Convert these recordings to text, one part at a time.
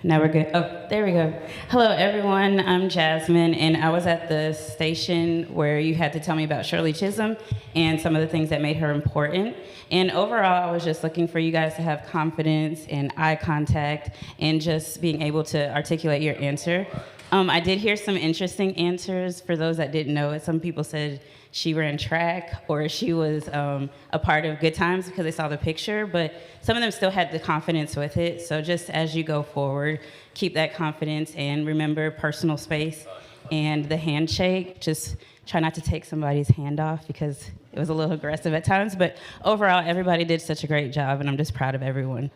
Now we're good. Oh, there we go. Hello, everyone. I'm Jasmine, and I was at the station where you had to tell me about Shirley Chisholm and some of the things that made her important. And overall, I was just looking for you guys to have confidence and eye contact and just being able to articulate your answer. I did hear some interesting answers for those that didn't know it. Some people said she ran track or she was a part of Good Times because they saw the picture, but some of them still had the confidence with it. So just as you go forward, keep that confidence and remember personal space and the handshake. Just try not to take somebody's hand off because it was a little aggressive at times, but overall, everybody did such a great job and I'm just proud of everyone.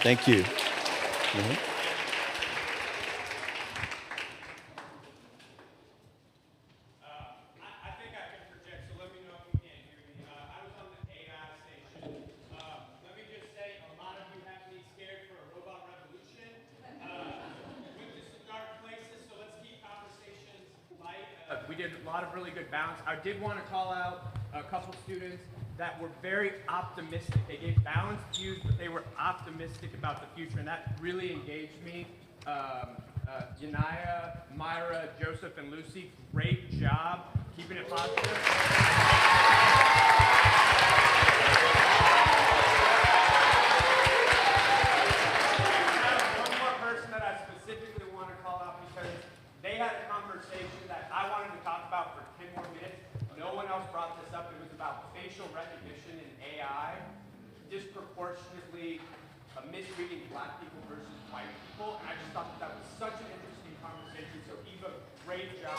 Thank you. Mm-hmm. We did a lot of really good balance. I did want to call out a couple students that were very optimistic. They gave balanced views, but they were optimistic about the future, and that really engaged me. Yanaya, Myra, Joseph, and Lucy, great job keeping it positive. One more person that I specifically want to call out because they had a conversation that I wanted to talk about for 10 more minutes. No one else brought this up. It was about facial recognition in AI, disproportionately misreading black people versus white people. And I just thought that was such an interesting conversation. So Eva, great job.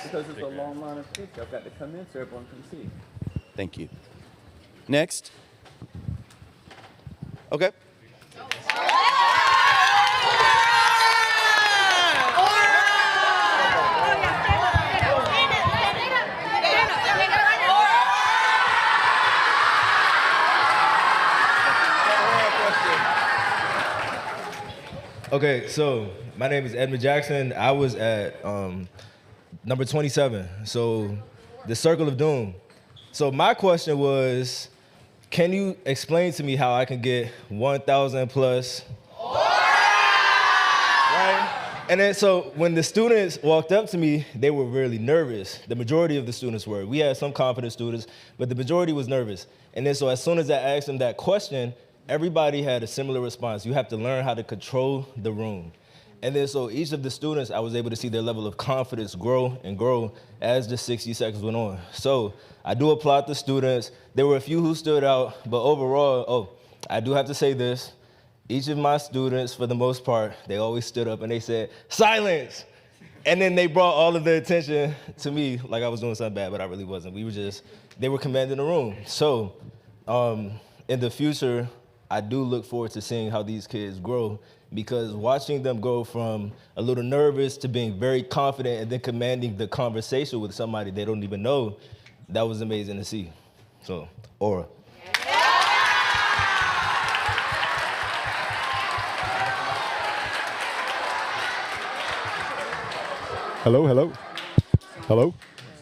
Because it's a long line of kids, I've got to come in so everyone can see. Thank you. Next. Okay. Okay, so my name is Edmund Jackson. I was at number 27, so the Circle of Doom. So my question was, can you explain to me how I can get 1,000 plus? Right? And then so when the students walked up to me, they were really nervous. The majority of the students were. We had some confident students, but the majority was nervous. And then so as soon as I asked them that question, everybody had a similar response. You have to learn how to control the room. And then so each of the students, I was able to see their level of confidence grow and grow as the 60 seconds went on. So I do applaud the students. There were a few who stood out, but overall, I do have to say this. Each of my students, for the most part, they always stood up and they said, "Silence!" And then they brought all of the attention to me like I was doing something bad, but I really wasn't. They were commanding the room. So in the future, I do look forward to seeing how these kids grow because watching them go from a little nervous to being very confident and then commanding the conversation with somebody they don't even know, that was amazing to see. So, Aura. Hello, hello. Hello?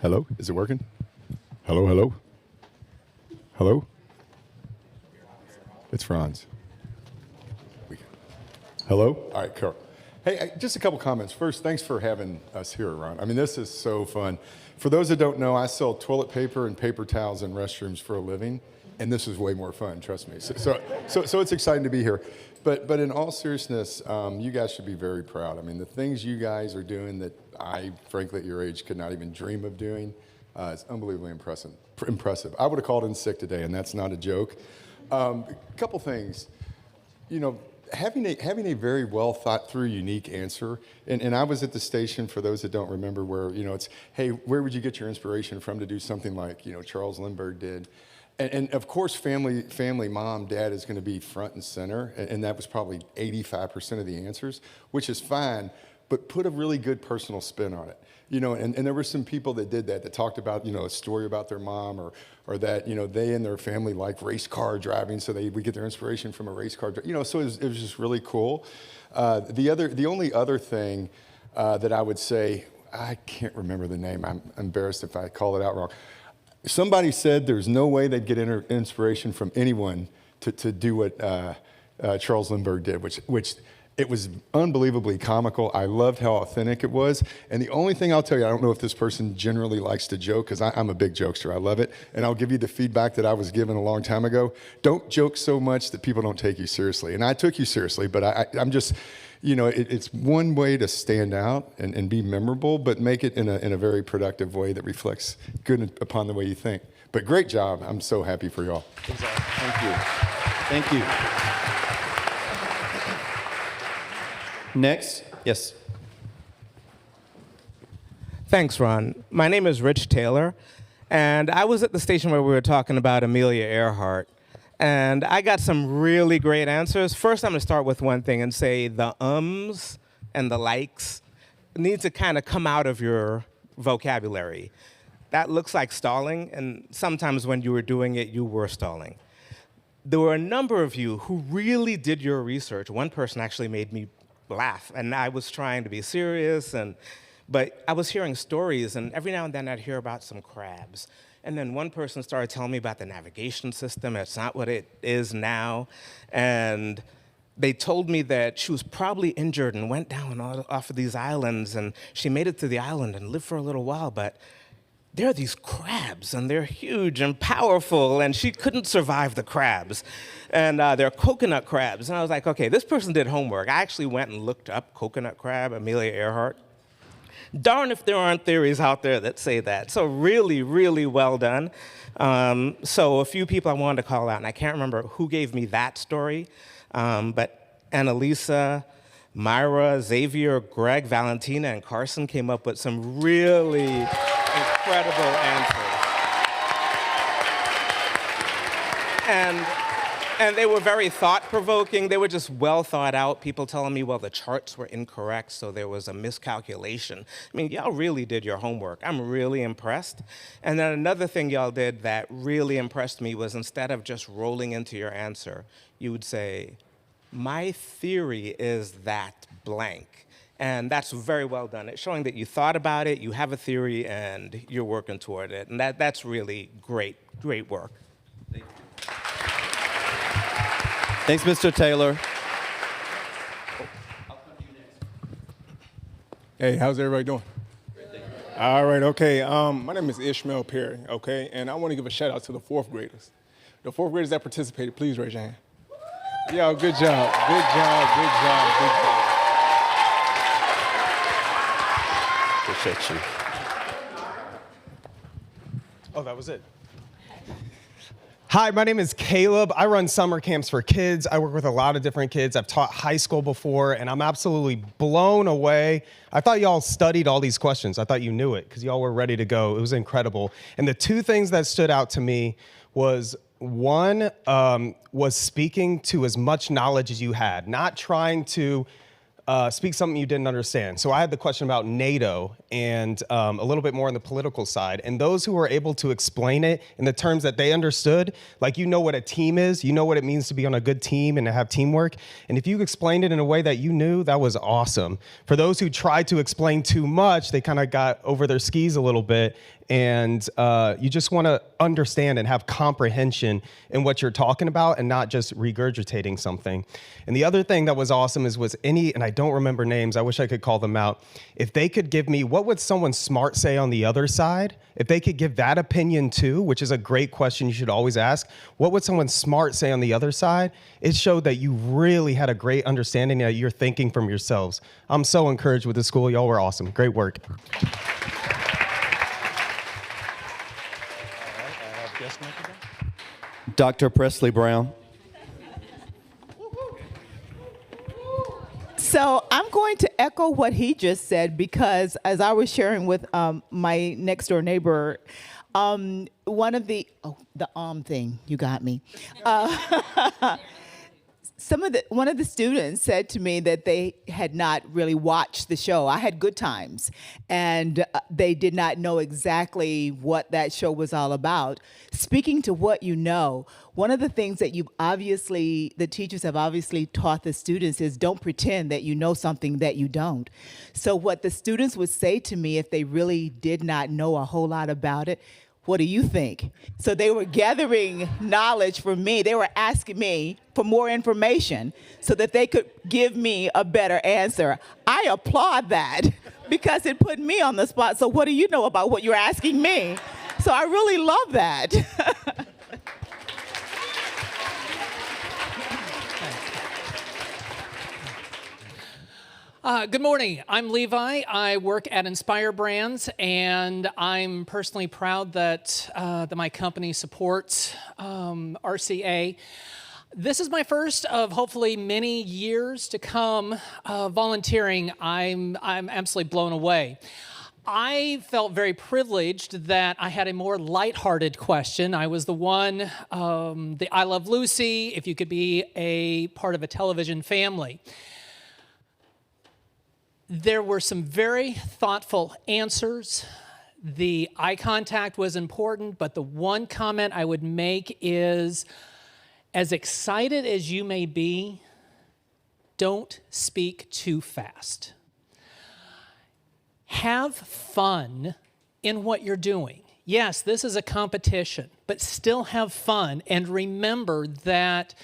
Hello? Is it working? Hello, hello? Hello? It's Franz. Hello? All right, Carl. Hey, just a couple comments. First, thanks for having us here, Ron. I mean, this is so fun. For those that don't know, I sell toilet paper and paper towels in restrooms for a living, and this is way more fun, trust me. So it's exciting to be here. But in all seriousness, you guys should be very proud. I mean, the things you guys are doing that I, frankly, at your age, could not even dream of doing, it's unbelievably impressive. I would have called in sick today, and that's not a joke. A couple things. You know, having a very well thought through, unique answer, and I was at the station, for those that don't remember, where, you know, it's, hey, where would you get your inspiration from to do something like, you know, Charles Lindbergh did? And of course, family, mom, dad is going to be front and center, and that was probably 85% of the answers, which is fine, but put a really good personal spin on it. You know, and there were some people that did that talked about, you know, a story about their mom or that, you know, they and their family like race car driving, so they would get their inspiration from a race car, you know, so it was just really cool. The only other thing, that I would say, I can't remember the name. I'm embarrassed if I call it out wrong. Somebody said there's no way they'd get inspiration from anyone to do what Charles Lindbergh did, which it was unbelievably comical. I loved how authentic it was. And the only thing I'll tell you, I don't know if this person generally likes to joke, because I'm a big jokester. I love it. And I'll give you the feedback that I was given a long time ago. Don't joke so much that people don't take you seriously. And I took you seriously, but I'm just, you know, it's one way to stand out and be memorable, but make it in a very productive way that reflects good upon the way you think. But great job. I'm so happy for y'all. Exactly. Thank you. Thank you. Next, yes. Thanks, Ron. My name is Rich Taylor, and I was at the station where we were talking about Amelia Earhart, and I got some really great answers. First, I'm going to start with one thing and say the ums and the likes need to kind of come out of your vocabulary. That looks like stalling, and sometimes when you were doing it, you were stalling. There were a number of you who really did your research. One person actually made me laugh, and I was trying to be serious, but I was hearing stories, and every now and then I'd hear about some crabs. And then one person started telling me about the navigation system. It's not what it is now. And they told me that she was probably injured and went down off of these islands, and she made it to the island and lived for a little while, but there are these crabs, and they're huge and powerful, and she couldn't survive the crabs. And they're coconut crabs. And I was like, okay, this person did homework. I actually went and looked up coconut crab, Amelia Earhart. Darn if there aren't theories out there that say that. So really, really well done. So a few people I wanted to call out, and I can't remember who gave me that story, but Annalisa, Myra, Xavier, Greg, Valentina, and Carson came up with some really incredible answers. And they were very thought-provoking. They were just well thought out. People telling me, well, the charts were incorrect, so there was a miscalculation. I mean, y'all really did your homework. I'm really impressed. And then another thing y'all did that really impressed me was instead of just rolling into your answer, you would say, my theory is that blank. And that's very well done. It's showing that you thought about it, you have a theory, and you're working toward it. And that's really great, great work. Thank you. Thanks, Mr. Taylor. I'll come to you next. Hey, how's everybody doing? All right, okay. My name is Ishmael Perry, okay? And I want to give a shout out to the fourth graders. The fourth graders that participated, please raise your hand. Yo, good job, good job, good job, good job. Appreciate you. Oh, that was it. Hi, my name is Caleb. I run summer camps for kids. I work with a lot of different kids. I've taught high school before, and I'm absolutely blown away. I thought y'all studied all these questions. I thought you knew it because y'all were ready to go. It was incredible. And the two things that stood out to me was one was speaking to as much knowledge as you had, not trying to speak something you didn't understand. So I had the question about NATO and a little bit more on the political side. And those who were able to explain it in the terms that they understood, like you know what a team is, you know what it means to be on a good team and to have teamwork. And if you explained it in a way that you knew, that was awesome. For those who tried to explain too much, they kind of got over their skis a little bit. And you just want to understand and have comprehension in what you're talking about and not just regurgitating something. And the other thing that was awesome was and I don't remember names, I wish I could call them out. If they could give me, what would someone smart say on the other side? If they could give that opinion too, which is a great question you should always ask, what would someone smart say on the other side? It showed that you really had a great understanding that you're thinking from yourselves. I'm so encouraged with the school. Y'all were awesome. Great work. Dr. Presley Brown. So I'm going to echo what he just said because as I was sharing with my next door neighbor, one of the thing, you got me. one of the students said to me that they had not really watched the show. I had good times, and they did not know exactly what that show was all about. Speaking to what you know, one of the things that the teachers have obviously taught the students is don't pretend that you know something that you don't. So what the students would say to me if they really did not know a whole lot about it, what do you think? So they were gathering knowledge from me. They were asking me for more information so that they could give me a better answer. I applaud that because it put me on the spot. So what do you know about what you're asking me? So I really love that. Good morning. I'm Levi. I work at Inspire Brands, and I'm personally proud that my company supports RCA. This is my first of hopefully many years to come volunteering. I'm absolutely blown away. I felt very privileged that I had a more lighthearted question. I was the one, the I Love Lucy, if you could be a part of a television family. There were some very thoughtful answers. The eye contact was important, but the one comment I would make is, as excited as you may be, don't speak too fast. Have fun in what you're doing. Yes, this is a competition, but still have fun, and remember that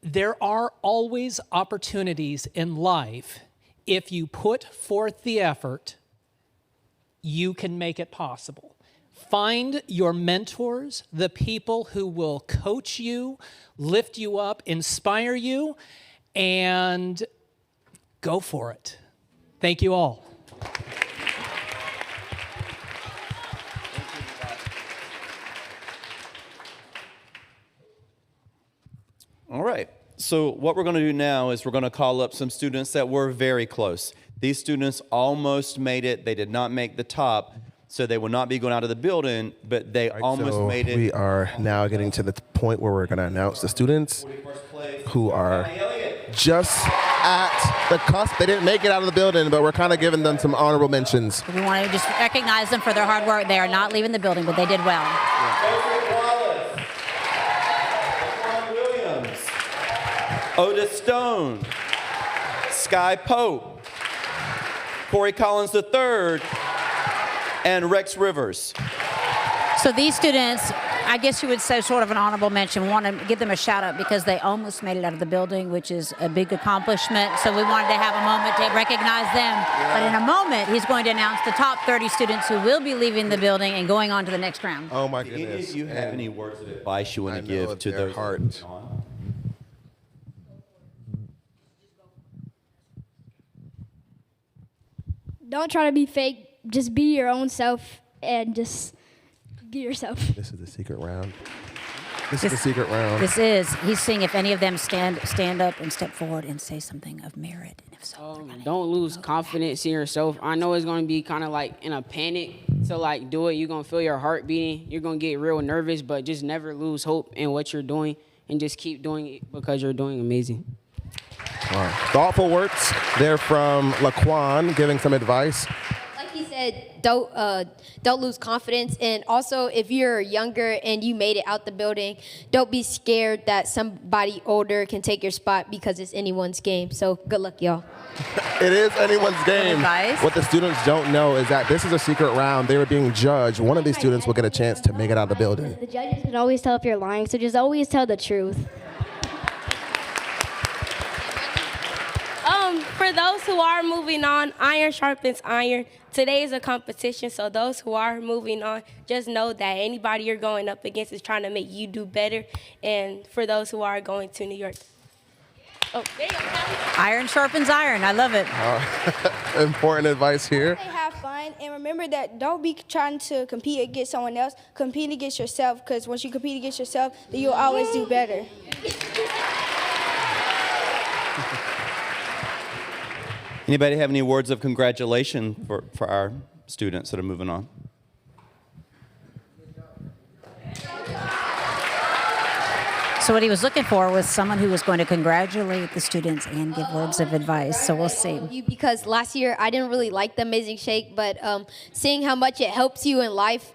there are always opportunities in life. If you put forth the effort, you can make it possible. Find your mentors, the people who will coach you, lift you up, inspire you, and go for it. Thank you all. All right. So what we're going to do now is we're going to call up some students that were very close. These students almost made it. They did not make the top, so they will not be going out of the building, but they almost made it. We are now getting to the point where we're going to announce the students who are just at the cusp. They didn't make it out of the building, but we're kind of giving them some honorable mentions. We want to just recognize them for their hard work. They are not leaving the building, but they did well. Otis Stone, Sky Pope, Corey Collins III, and Rex Rivers. So these students, I guess you would say sort of an honorable mention. We want to give them a shout out because they almost made it out of the building, which is a big accomplishment. So we wanted to have a moment to recognize them. Yeah. But in a moment, he's going to announce the top 30 students who will be leaving the building and going on to the next round. Oh my goodness. Do you have any words of advice you want to give to those hearts? Don't try to be fake. Just be your own self and just be yourself. This is the secret round. This is the secret round. This is. He's seeing if any of them stand up and step forward and say something of merit. And if so, don't lose confidence in yourself. I know it's going to be kind of like in a panic to like do it. You're going to feel your heart beating. You're going to get real nervous, but just never lose hope in what you're doing and just keep doing it because you're doing amazing. Wow. Thoughtful words there from Laquan, giving some advice. Like he said, don't lose confidence. And also, if you're younger and you made it out the building, don't be scared that somebody older can take your spot because it's anyone's game. So good luck, y'all. It is anyone's game. What the students don't know is that this is a secret round. They were being judged. One of these students will get a chance to make it out of the building. The judges can always tell if you're lying, so just always tell the truth. For those who are moving on, iron sharpens iron. Today is a competition, so those who are moving on, just know that anybody you're going up against is trying to make you do better. And for those who are going to New York. Oh, there you go. Iron sharpens iron. I love it. Important advice here. Have fun, and remember that don't be trying to compete against someone else. Compete against yourself, because once you compete against yourself, then you'll always do better. Anybody have any words of congratulation for our students that are moving on? So what he was looking for was someone who was going to congratulate the students and give words of advice. So we'll see. Because last year I didn't really like the Amazing Shake, but seeing how much it helps you in life,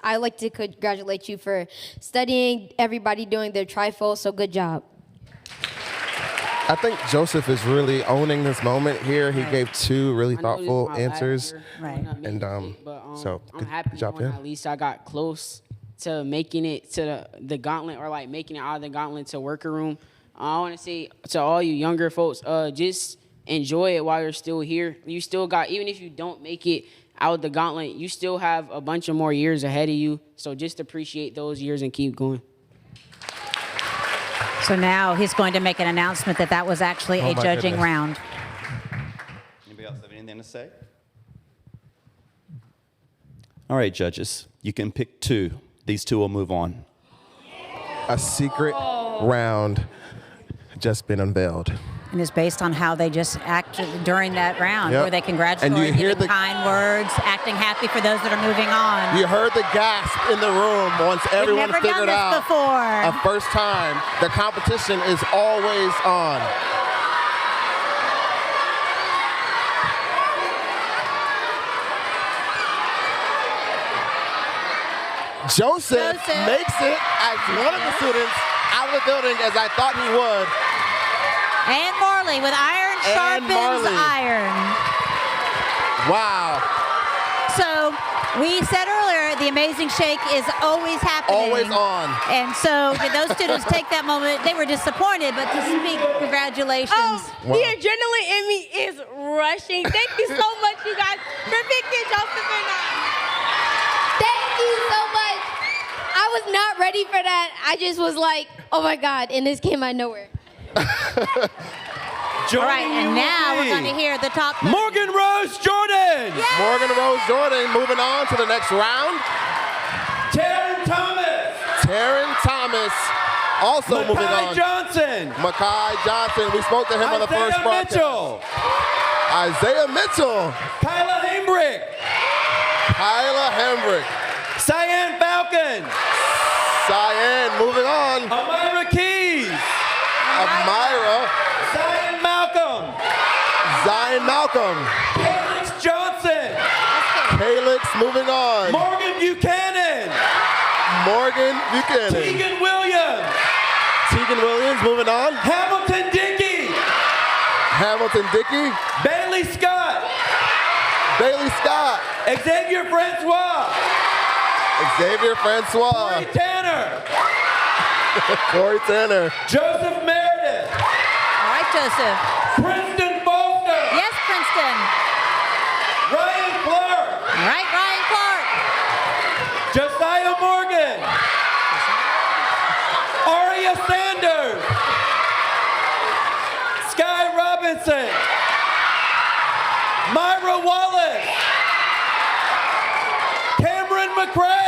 I like to congratulate you for studying, everybody doing their TRIFL, so good job. I think Joseph is really owning this moment here. He gave 2 really thoughtful answers. Right. And so I'm good happy job, when yeah. at least I got close to making it to the gauntlet, or like making it out of the gauntlet to worker room. I want to say to all you younger folks, just enjoy it while you're still here. You still got, even if you don't make it out of the gauntlet, you still have a bunch of more years ahead of you. So just appreciate those years and keep going. So now he's going to make an announcement that was actually a judging goodness. round. Anybody else have anything to say? All right, judges, you can pick 2. These 2 will move on. A secret round just been unveiled. And it's based on how they just acted during that round, Yep. where they congratulate, And you hear giving kind words, acting happy for those that are moving on. You heard the gasp in the room once everyone never done figured this out before. a first time. The competition is always on. Joseph makes it as one of the students out of the building, as I thought he would. And Marley with iron And sharpens Marley. iron. Wow. So we said earlier, the Amazing Shake is always happening. Always on. And so did those students take that moment? They were disappointed, but to speak congratulations. The adrenaline in me is rushing. Thank you so much, you guys, for picking Joseph and I. Thank you so much. I was not ready for that. I just was like, oh my God, and this came out of nowhere. All right, and now we're going to hear the top. Morgan Rose Jordan. Morgan Rose Jordan moving on to the next round. Taryn Thomas. Taryn Thomas also moving on. Johnson. Makai Johnson. We spoke to him on the first broadcast. Mitchell. Isaiah Mitchell. Kyla Hembrick. Kyla Hembrick. Cyan Falcon. Cyan moving on. Amira Keys. Amira. Zion Malcolm. Zion Malcolm. Calix Johnson. Calix moving on. Morgan Buchanan. Morgan Buchanan. Tegan Williams. Tegan Williams moving on. Hamilton Dickey. Hamilton Dickey. Bailey Scott. Bailey Scott. Xavier Francois. Xavier Francois. Corey Tanner. Corey Tanner. Joseph Meredith. All right, Joseph. Princeton Foster. Yes, Princeton. Ryan Clark. All right, Ryan Clark. Josiah Morgan. Aria Sanders. Sky Robinson. Myra Wallace. Cameron McCrae.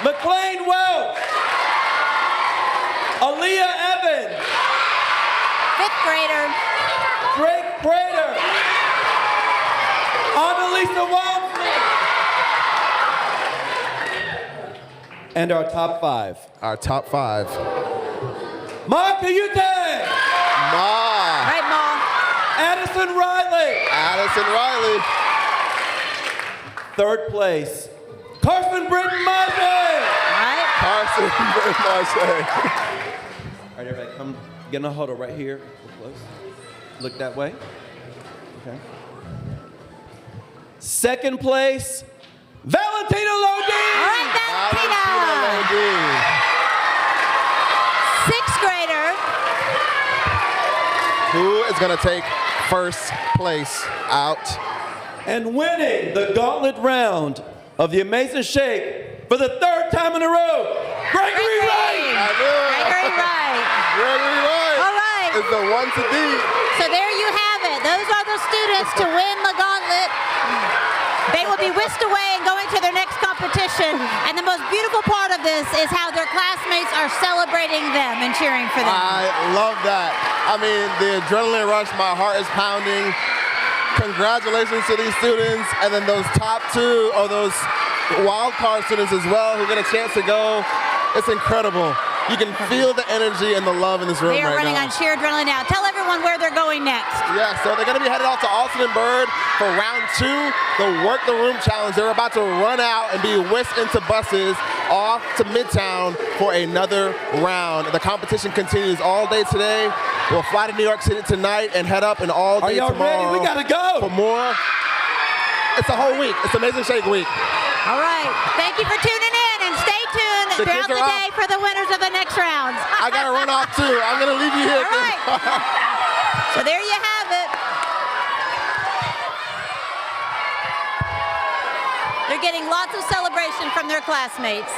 McLean Welch. Aaliyah Evans. Fifth grader. Drake Prater. Annalisa Walmsley. And our top 5. Our top 5. Ma Kayute. Ma. Right, Ma. Addison Riley. Addison Riley. Third place. Carson Britton Mache. Right. Carson Britton Mache. All right, everybody, come get in a huddle right here. Close. Look that way. Okay. Second place, Valentina Lodine. All right, Valentina. Sixth grader. Who is going to take first place out? And winning the gauntlet round of the Amazing Shake for the 3rd time in a row, Gregory Wright. Gregory Wright. Gregory Wright. All right. Is the one to beat. So there you have it. Those are the students to win the gauntlet. They will be whisked away and going to their next competition. And the most beautiful part of this is how their classmates are celebrating them and cheering for them. I love that. I mean, the adrenaline rush, my heart is pounding. Congratulations to these students. And then those top 2 are those wild card students as well who get a chance to go It's incredible. You can feel the energy and the love in this room They are right running now. on sheer adrenaline now. Tell everyone where they're going next. Yeah, so they're going to be headed off to Alston and Bird for round 2, the Work the Room Challenge. They're about to run out and be whisked into buses off to Midtown for another round. The competition continues all day today. We'll fly to New York City tonight and head up and all day y'all tomorrow. ready? We gotta go. For more. It's a whole week. It's Amazing Shake Week. All right. Thank you for tuning in, and stay tuned The throughout kids the are day for the winners of the next rounds. I got to run off too. I'm going to leave you here. All right. So there you have it. They're getting lots of celebration from their classmates.